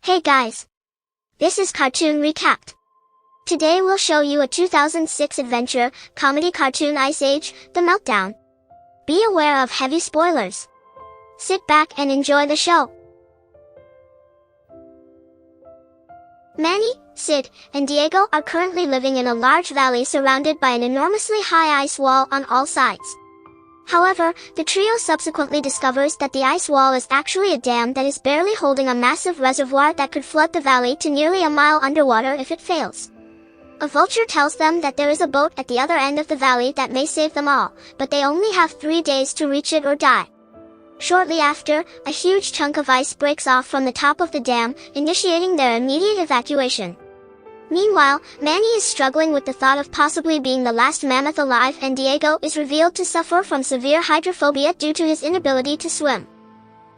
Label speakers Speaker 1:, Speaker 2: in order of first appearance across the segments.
Speaker 1: Hey guys! This is Cartoon Recapped. Today we'll show you a 2006 adventure comedy cartoon Ice Age, The Meltdown. Be aware of heavy spoilers. Sit back and enjoy the show. Manny, Sid, and Diego are currently living in a large valley surrounded by an enormously high ice wall on all sides. However, the trio subsequently discovers that the ice wall is actually a dam that is barely holding a massive reservoir that could flood the valley to nearly a mile underwater if it fails. A vulture tells them that there is a boat at the other end of the valley that may save them all, but they only have 3 days to reach it or die. Shortly after, a huge chunk of ice breaks off from the top of the dam, initiating their immediate evacuation. Meanwhile, Manny is struggling with the thought of possibly being the last mammoth alive, and Diego is revealed to suffer from severe hydrophobia due to his inability to swim.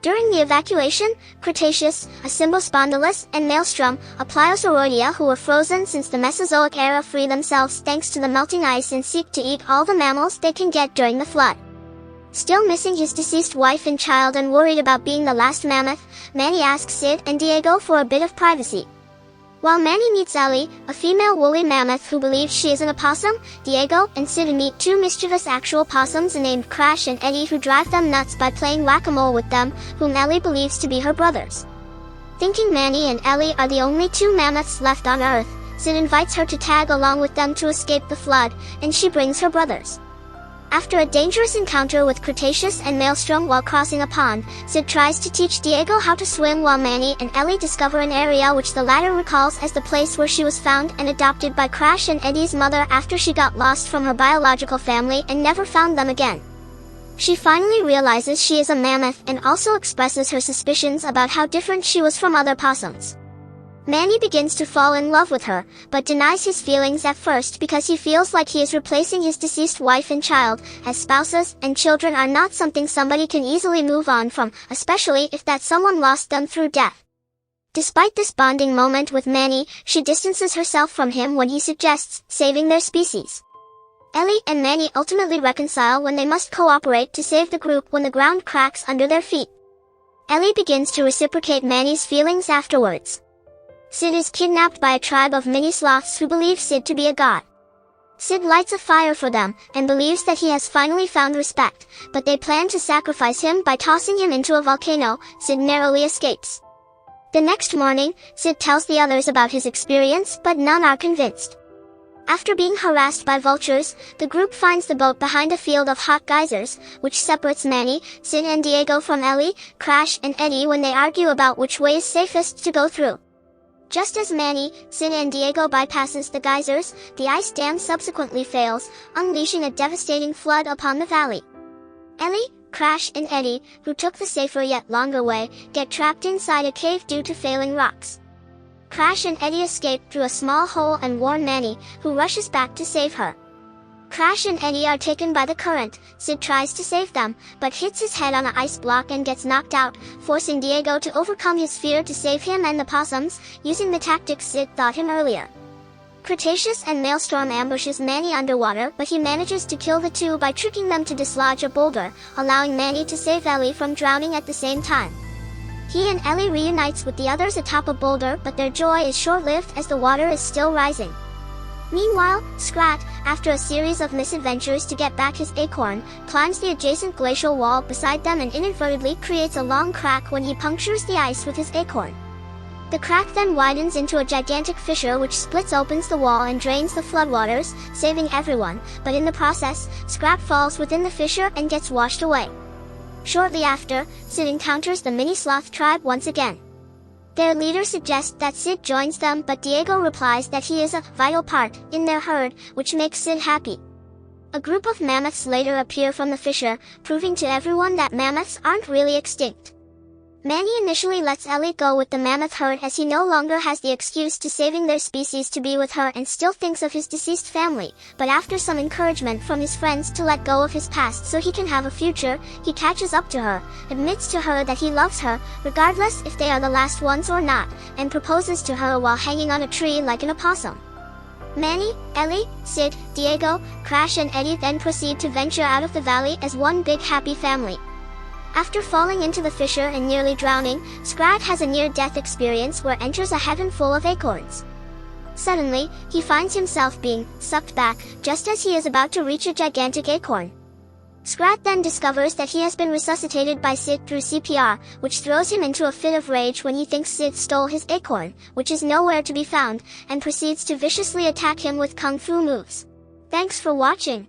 Speaker 1: During the evacuation, Cretaceous, a Symbospondylus, and Maelstrom, a Pliosauroidea who were frozen since the Mesozoic era, free themselves thanks to the melting ice and seek to eat all the mammals they can get during the flood. Still missing his deceased wife and child and worried about being the last mammoth, Manny asks Sid and Diego for a bit of privacy. While Manny meets Ellie, a female woolly mammoth who believes she is an opossum, Diego and Sid meet two mischievous actual possums named Crash and Eddie who drive them nuts by playing whack-a-mole with them, whom Ellie believes to be her brothers. Thinking Manny and Ellie are the only two mammoths left on Earth, Sid invites her to tag along with them to escape the flood, and she brings her brothers. After a dangerous encounter with Cretaceous and Maelstrom while crossing a pond, Sid tries to teach Diego how to swim while Manny and Ellie discover an area which the latter recalls as the place where she was found and adopted by Crash and Eddie's mother after she got lost from her biological family and never found them again. She finally realizes she is a mammoth and also expresses her suspicions about how different she was from other possums. Manny begins to fall in love with her, but denies his feelings at first because he feels like he is replacing his deceased wife and child, as spouses and children are not something somebody can easily move on from, especially if that someone lost them through death. Despite this bonding moment with Manny, she distances herself from him when he suggests saving their species. Ellie and Manny ultimately reconcile when they must cooperate to save the group when the ground cracks under their feet. Ellie begins to reciprocate Manny's feelings afterwards. Sid is kidnapped by a tribe of mini-sloths who believe Sid to be a god. Sid lights a fire for them, and believes that he has finally found respect, but they plan to sacrifice him by tossing him into a volcano. Sid narrowly escapes. The next morning, Sid tells the others about his experience, but none are convinced. After being harassed by vultures, the group finds the boat behind a field of hot geysers, which separates Manny, Sid and Diego from Ellie, Crash and Eddie when they argue about which way is safest to go through. Just as Manny, Sid and Diego bypasses the geysers, the ice dam subsequently fails, unleashing a devastating flood upon the valley. Ellie, Crash and Eddie, who took the safer yet longer way, get trapped inside a cave due to failing rocks. Crash and Eddie escape through a small hole and warn Manny, who rushes back to save her. Crash and Eddie are taken by the current. Sid tries to save them, but hits his head on an ice block and gets knocked out, forcing Diego to overcome his fear to save him and the possums, using the tactics Sid taught him earlier. Cretaceous and Maelstrom ambushes Manny underwater, but he manages to kill the two by tricking them to dislodge a boulder, allowing Manny to save Ellie from drowning at the same time. He and Ellie reunites with the others atop a boulder, but their joy is short-lived as the water is still rising. Meanwhile, Scrat, after a series of misadventures to get back his Acorn, climbs the adjacent glacial wall beside them and inadvertently creates a long crack when he punctures the ice with his Acorn. The crack then widens into a gigantic fissure which splits open the wall and drains the floodwaters, saving everyone, but in the process, Scrat falls within the fissure and gets washed away. Shortly after, Sid encounters the mini-sloth tribe once again. Their leader suggests that Sid joins them, but Diego replies that he is a vital part in their herd, which makes Sid happy. A group of mammoths later appear from the fissure, proving to everyone that mammoths aren't really extinct. Manny initially lets Ellie go with the mammoth herd as he no longer has the excuse to saving their species to be with her and still thinks of his deceased family, but after some encouragement from his friends to let go of his past so he can have a future, he catches up to her, admits to her that he loves her, regardless if they are the last ones or not, and proposes to her while hanging on a tree like an opossum. Manny, Ellie, Sid, Diego, Crash and Eddie then proceed to venture out of the valley as one big happy family. After falling into the fissure and nearly drowning, Scrat has a near-death experience where enters a heaven full of acorns. Suddenly, he finds himself being sucked back, just as he is about to reach a gigantic acorn. Scrat then discovers that he has been resuscitated by Sid through CPR, which throws him into a fit of rage when he thinks Sid stole his acorn, which is nowhere to be found, and proceeds to viciously attack him with kung fu moves. Thanks for watching.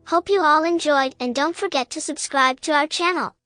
Speaker 1: Hope you all enjoyed, and don't forget to subscribe to our channel.